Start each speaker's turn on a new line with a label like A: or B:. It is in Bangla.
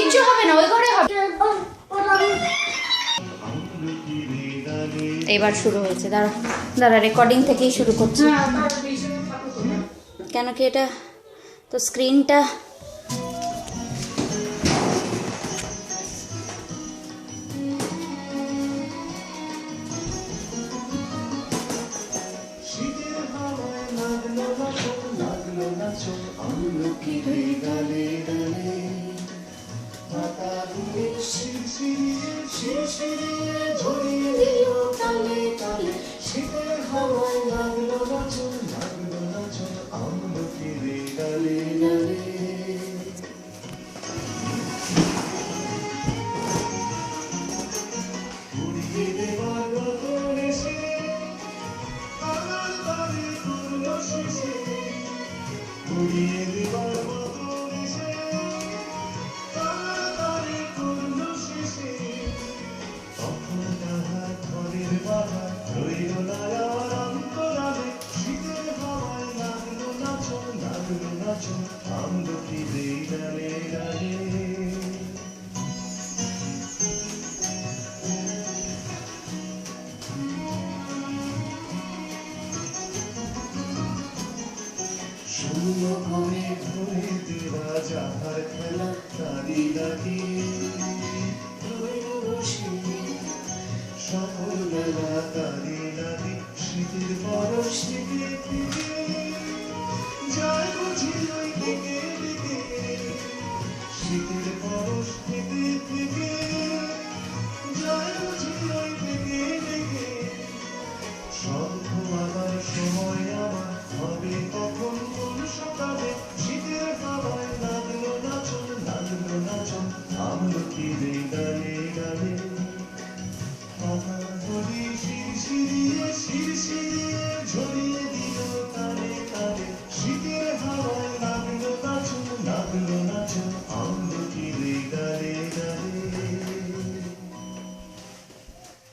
A: কিচ্ছু হবে না, ওই ঘরে হবে। এবার শুরু হয়েছে, দাঁড়া দাঁড়া, রেকর্ডিং থেকেই শুরু করছি। কেন কি এটা তো স্ক্রিনটা
B: শীতের হাওয়ায় লাগলো নাচন, লাগলো নাচন।